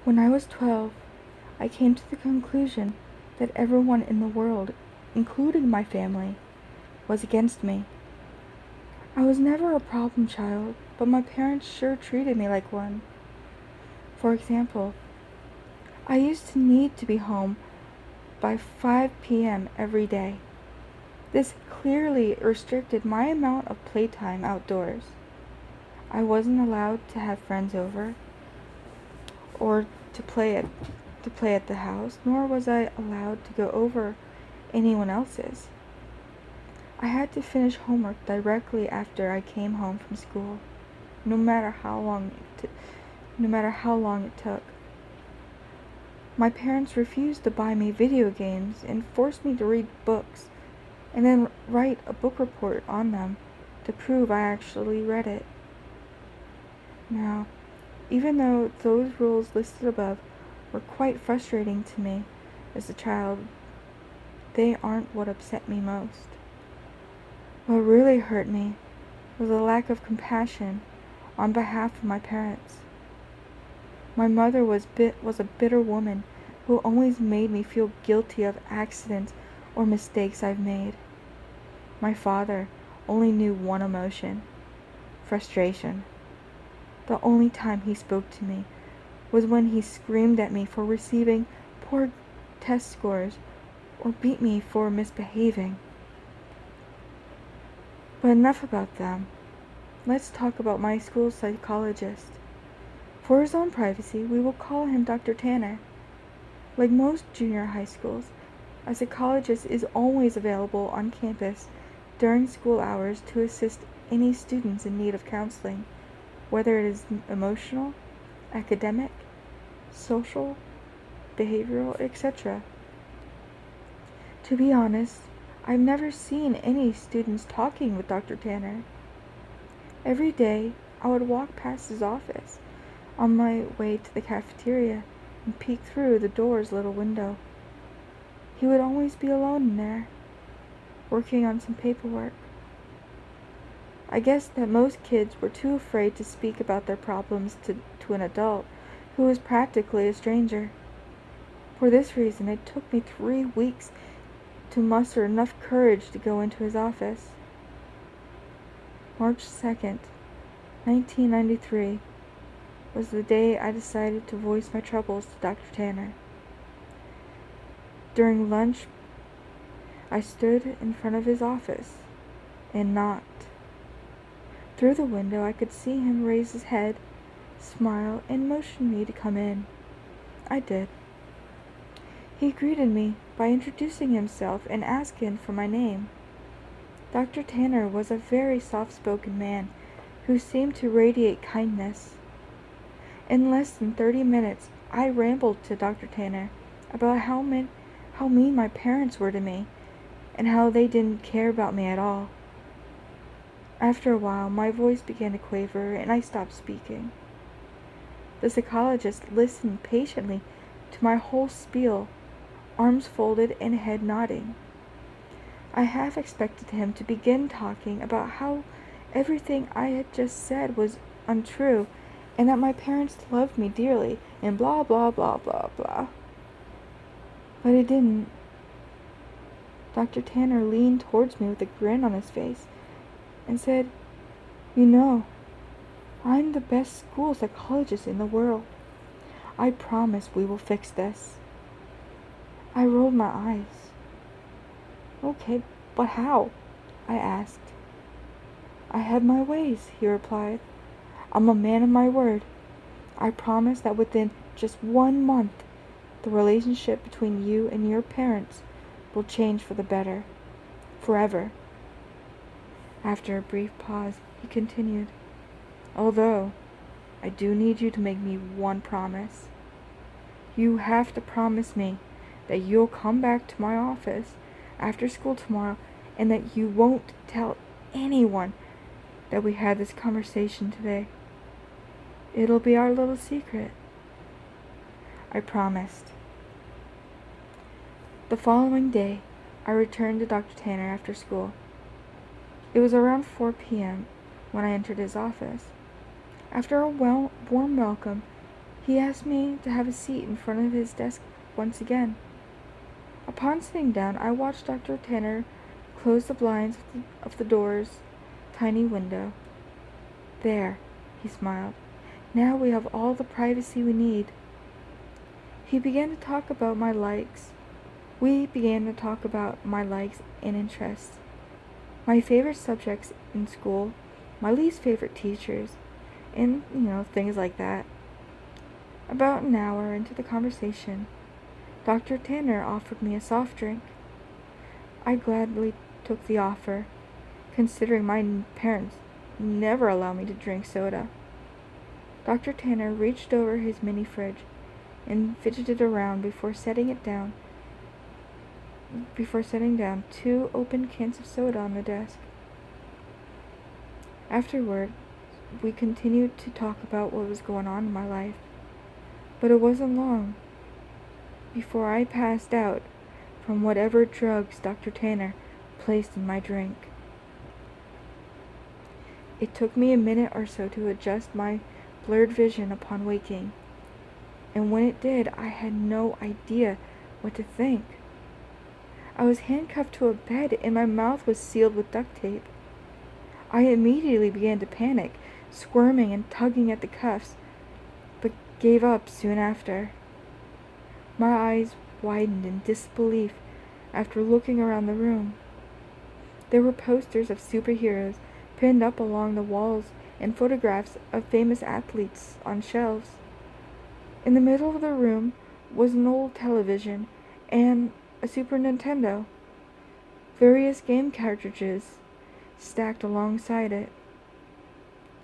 When I was 12, I came to the conclusion that everyone in the world, including my family, was against me. I was never a problem child, but my parents sure treated me like one. For example, I used to need to be home by 5 p.m. every day. This clearly restricted my amount of playtime outdoors. I wasn't allowed to have friends over or to play at the house, nor was I allowed to go over anyone else's. I had to finish homework directly after I came home from school, no matter how long it took. My parents refused to buy me video games and forced me to read books and then write a book report on them to prove I actually read it. Now, even though those rules listed above were quite frustrating to me as a child, they aren't what upset me most. What really hurt me was a lack of compassion on behalf of my parents. My mother was a bitter woman who always made me feel guilty of accidents or mistakes I've made. My father only knew one emotion: frustration. The only time he spoke to me was when he screamed at me for receiving poor test scores or beat me for misbehaving. But enough about them. Let's talk about my school psychologist. For his own privacy, we will call him Dr. Tanner. Like most junior high schools, a psychologist is always available on campus during school hours to assist any students in need of counseling, whether it is emotional, academic, social, behavioral, etc. To be honest, I've never seen any students talking with Dr. Tanner. Every day, I would walk past his office on my way to the cafeteria and peek through the door's little window. He would always be alone in there, working on some paperwork. I guess that most kids were too afraid to speak about their problems to an adult who was practically a stranger. For this reason, it took me 3 weeks to muster enough courage to go into his office. March 2nd, 1993 was the day I decided to voice my troubles to Dr. Tanner. During lunch, I stood in front of his office and knocked. Through the window, I could see him raise his head, smile, and motion me to come in. I did. He greeted me by introducing himself and asking for my name. Dr. Tanner was a very soft-spoken man who seemed to radiate kindness. In less than 30 minutes, I rambled to Dr. Tanner about how mean my parents were to me and how they didn't care about me at all. After a while, my voice began to quaver and I stopped speaking. The psychologist listened patiently to my whole spiel, arms folded and head nodding. I half expected him to begin talking about how everything I had just said was untrue and that my parents loved me dearly and blah blah blah blah blah. But he didn't. Dr. Tanner leaned towards me with a grin on his face and said, "You know, I'm the best school psychologist in the world. I promise we will fix this." I rolled my eyes. "Okay, but how?" I asked. "I have my ways," he replied. "I'm a man of my word. I promise that within just 1 month, the relationship between you and your parents will change for the better. Forever." After a brief pause, he continued, "Although, I do need you to make me one promise. You have to promise me that you'll come back to my office after school tomorrow and that you won't tell anyone that we had this conversation today. It'll be our little secret." I promised. The following day, I returned to Dr. Tanner after school. It was around 4 p.m. when I entered his office. After a warm welcome, He asked me to have a seat in front of his desk once again. Upon sitting down, I watched Dr. Tanner close the blinds of the door's tiny window. "There," he smiled. "Now we have all the privacy we need." He began to talk about my likes. We began to talk about my likes and interests, my favorite subjects in school, my least favorite teachers, and, things like that. About an hour into the conversation, Dr. Tanner offered me a soft drink. I gladly took the offer, considering my parents never allow me to drink soda. Dr. Tanner reached over his mini fridge and fidgeted around before setting down 2 open cans of soda on the desk. Afterward, we continued to talk about what was going on in my life, but it wasn't long before I passed out from whatever drugs Dr. Tanner placed in my drink. It took me a minute or so to adjust my blurred vision upon waking, and when it did, I had no idea what to think. I was handcuffed to a bed and my mouth was sealed with duct tape. I immediately began to panic, squirming and tugging at the cuffs, but gave up soon after. My eyes widened in disbelief after looking around the room. There were posters of superheroes pinned up along the walls and photographs of famous athletes on shelves. In the middle of the room was an old television and a Super Nintendo, various game cartridges stacked alongside it.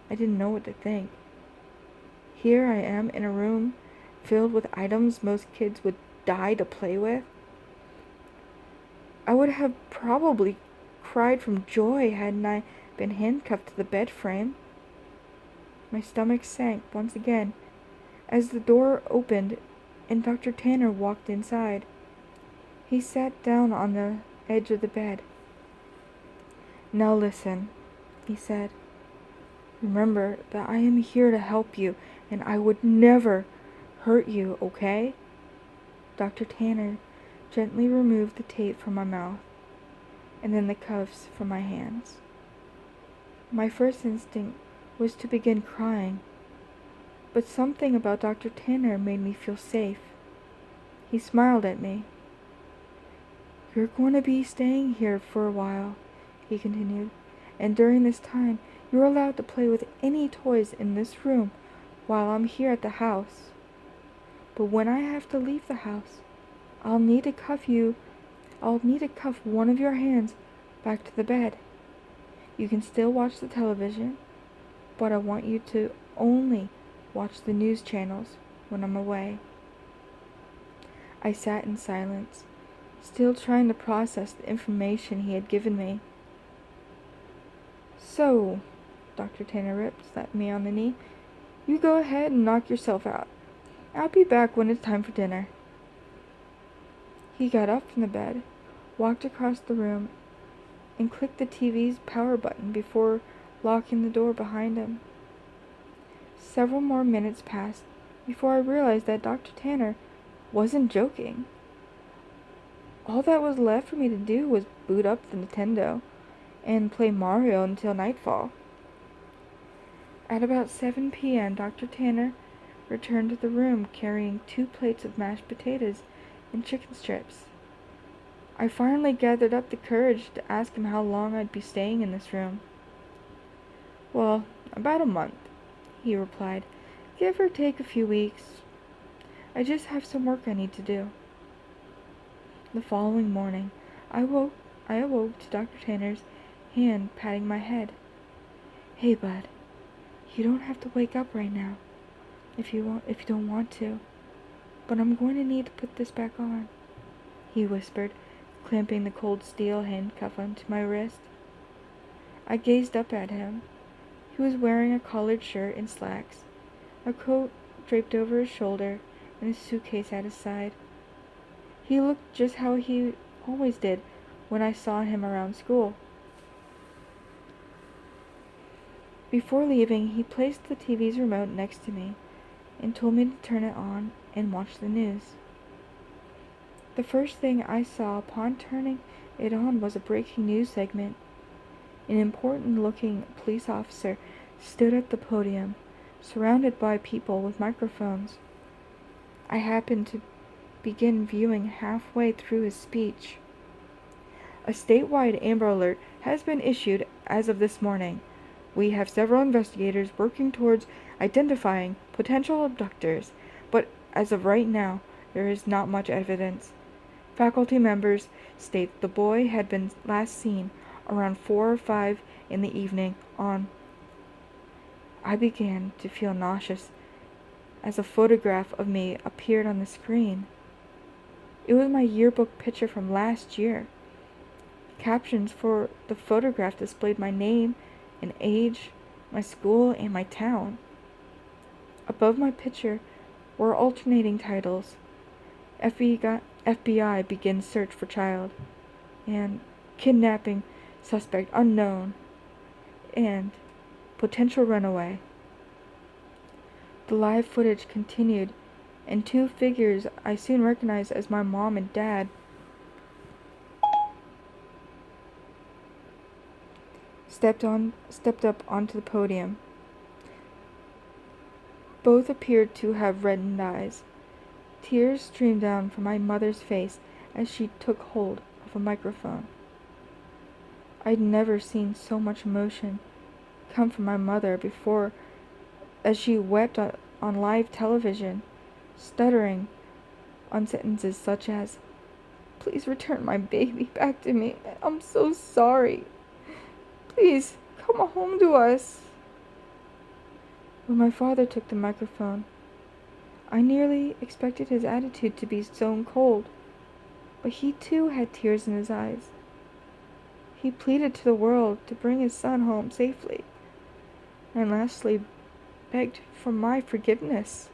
I didn't know what to think. Here I am in a room filled with items most kids would die to play with. I would have probably cried from joy hadn't I been handcuffed to the bed frame. My stomach sank once again as the door opened and Dr. Tanner walked inside. He sat down on the edge of the bed. "Now listen," he said. "Remember that I am here to help you and I would never hurt you, okay?" Dr. Tanner gently removed the tape from my mouth and then the cuffs from my hands. My first instinct was to begin crying, but something about Dr. Tanner made me feel safe. He smiled at me. "You're going to be staying here for a while," he continued, "and during this time, you're allowed to play with any toys in this room while I'm here at the house. But when I have to leave the house, I'll need to cuff one of your hands back to the bed. You can still watch the television, but I want you to only watch the news channels when I'm away." I sat in silence, still trying to process the information he had given me. "So," Dr. Tanner slapped me on the knee, "you go ahead and knock yourself out. I'll be back when it's time for dinner." He got up from the bed, walked across the room, and clicked the TV's power button before locking the door behind him. Several more minutes passed before I realized that Dr. Tanner wasn't joking. All that was left for me to do was boot up the Nintendo and play Mario until nightfall. At about 7 p.m., Dr. Tanner returned to the room carrying 2 plates of mashed potatoes and chicken strips. I finally gathered up the courage to ask him how long I'd be staying in this room. "Well, about a month," he replied, "give or take a few weeks. I just have some work I need to do." The following morning, I awoke to Dr. Tanner's hand patting my head. "Hey, bud, you don't have to wake up right now if you don't want to, but I'm going to need to put this back on," he whispered, clamping the cold steel handcuff onto my wrist. I gazed up at him. He was wearing a collared shirt and slacks, a coat draped over his shoulder, and a suitcase at his side. He looked just how he always did when I saw him around school. Before leaving, he placed the TV's remote next to me and told me to turn it on and watch the news. The first thing I saw upon turning it on was a breaking news segment. An important-looking police officer stood at the podium, surrounded by people with microphones. I happened to begin viewing halfway through his speech. A statewide Amber Alert has been issued as of this morning. We have several investigators working towards identifying potential abductors, but as of right now, there is not much evidence. Faculty members state the boy had been last seen around 4 or 5 in the evening on. I began to feel nauseous as a photograph of me appeared on the screen. It was my yearbook picture from last year. Captions for the photograph displayed my name and age, my school, and my town. Above my picture were alternating titles: FBI begins search for child, and kidnapping suspect unknown, and potential runaway. The live footage continued, and 2 figures I soon recognized as my mom and dad stepped up onto the podium. Both appeared to have reddened eyes. Tears streamed down from my mother's face as she took hold of a microphone. I'd never seen so much emotion come from my mother before, as she wept on live television, stuttering on sentences such as, "Please return my baby back to me. I'm so sorry. Please come home to us." When my father took the microphone, I nearly expected his attitude to be stone cold, but he too had tears in his eyes. He pleaded to the world to bring his son home safely, and lastly begged for my forgiveness.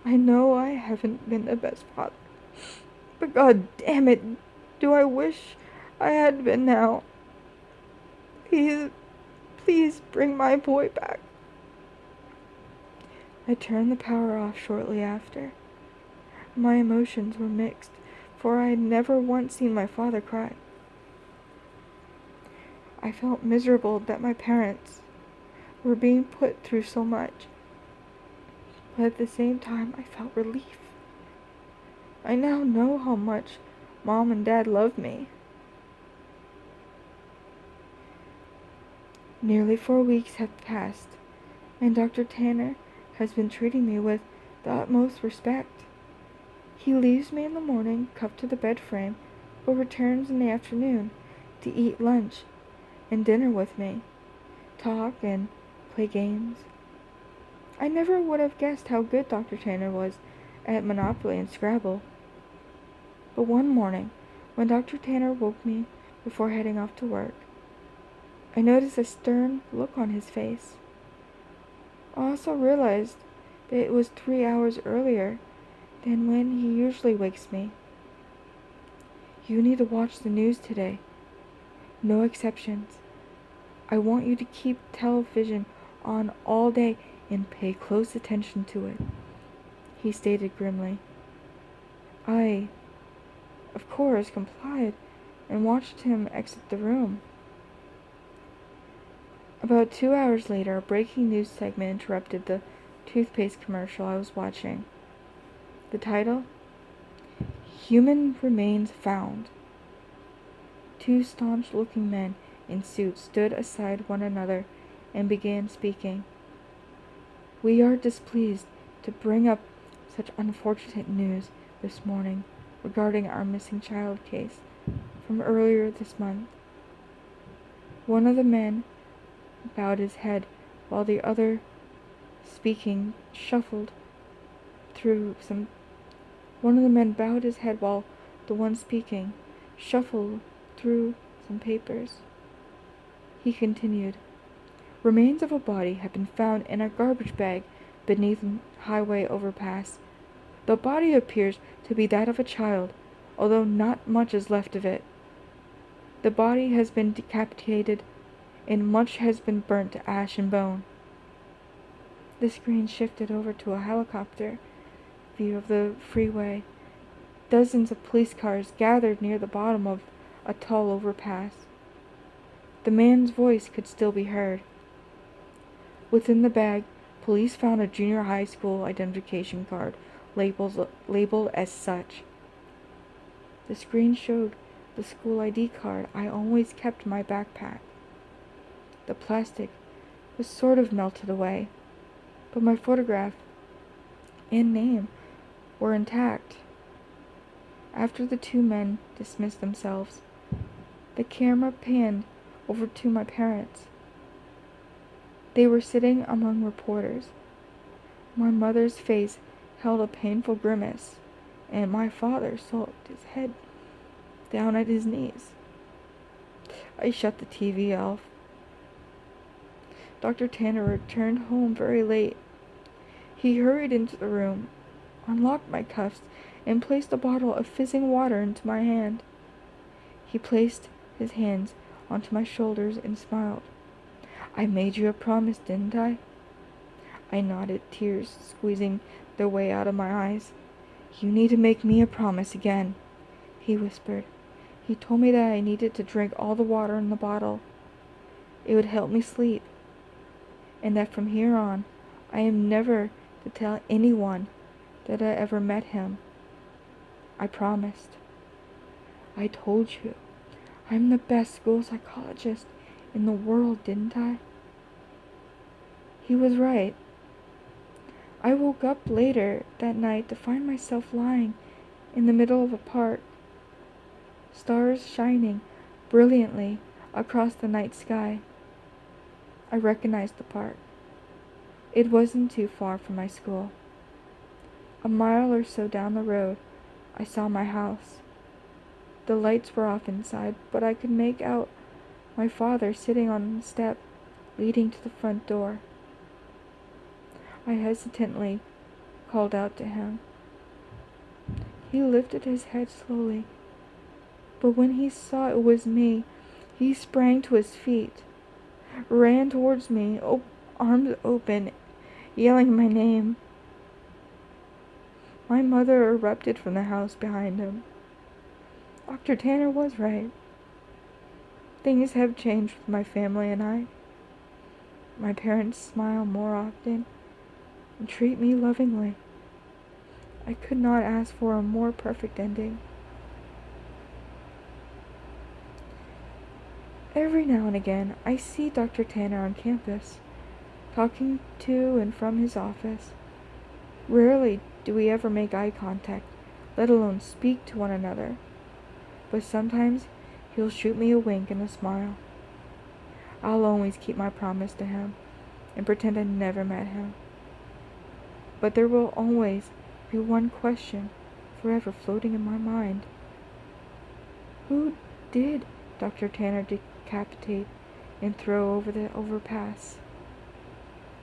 I know I haven't been the best father, but God damn it, do I wish I had been now. Please bring my boy back. I turned the power off shortly after. My emotions were mixed, for I had never once seen my father cry. I felt miserable that my parents were being put through so much, but at the same time I felt relief. I now know how much Mom and Dad love me. Nearly 4 weeks have passed, and Dr. Tanner has been treating me with the utmost respect. He leaves me in the morning, cuffed to the bed frame, but returns in the afternoon to eat lunch and dinner with me, talk and play games. I never would have guessed how good Dr. Tanner was at Monopoly and Scrabble. But one morning, when Dr. Tanner woke me before heading off to work, I noticed a stern look on his face. I also realized that it was 3 hours earlier than when he usually wakes me. "You need to watch the news today. No exceptions. I want you to keep television on all day and pay close attention to it," he stated grimly. I, of course, complied and watched him exit the room. About 2 hours later, a breaking news segment interrupted the toothpaste commercial I was watching. The title? "Human Remains Found." 2 staunch-looking men in suits stood aside one another and began speaking. "We are displeased to bring up such unfortunate news this morning regarding our missing child case from earlier this month." One of the men bowed his head while the other speaking shuffled through some papers. He continued, "Remains of a body have been found in a garbage bag beneath a highway overpass. The body appears to be that of a child, although not much is left of it. The body has been decapitated, and much has been burnt to ash and bone. The screen shifted over to a helicopter view of the freeway. Dozens of police cars gathered near the bottom of a tall overpass. The man's voice could still be heard. Within the bag, police found a junior high school identification card labeled as such. The screen showed the school ID card I always kept in my backpack. The plastic was sort of melted away, but my photograph and name were intact. After the two men dismissed themselves, the camera panned over to my parents. They were sitting among reporters. My mother's face held a painful grimace, and my father sulked his head down at his knees. I shut the TV off. Dr. Tanner returned home very late. He hurried into the room, unlocked my cuffs, and placed a bottle of fizzing water into my hand. He placed his hands onto my shoulders and smiled. "I made you a promise, didn't I?" I nodded, tears squeezing their way out of my eyes. "You need to make me a promise again," he whispered. He told me that I needed to drink all the water in the bottle. It would help me sleep, and that from here on, I am never to tell anyone that I ever met him. I promised. "I told you, I'm the best school psychologist in the world, didn't I?" He was right. I woke up later that night to find myself lying in the middle of a park, stars shining brilliantly across the night sky. I recognized the park. It wasn't too far from my school. A mile or so down the road, I saw my house. The lights were off inside, but I could make out my father sitting on the step leading to the front door. I hesitantly called out to him. He lifted his head slowly, but when he saw it was me, he sprang to his feet, ran towards me, arms open, yelling my name. My mother erupted from the house behind him. Dr. Tanner was right. Things have changed with my family and I. My parents smile more often and treat me lovingly. I could not ask for a more perfect ending. Every now and again, I see Dr. Tanner on campus, talking to and from his office. Rarely do we ever make eye contact, let alone speak to one another. But sometimes he'll shoot me a wink and a smile. I'll always keep my promise to him and pretend I never met him. But there will always be one question forever floating in my mind. Who did Dr. Tanner decapitate and throw over the overpass?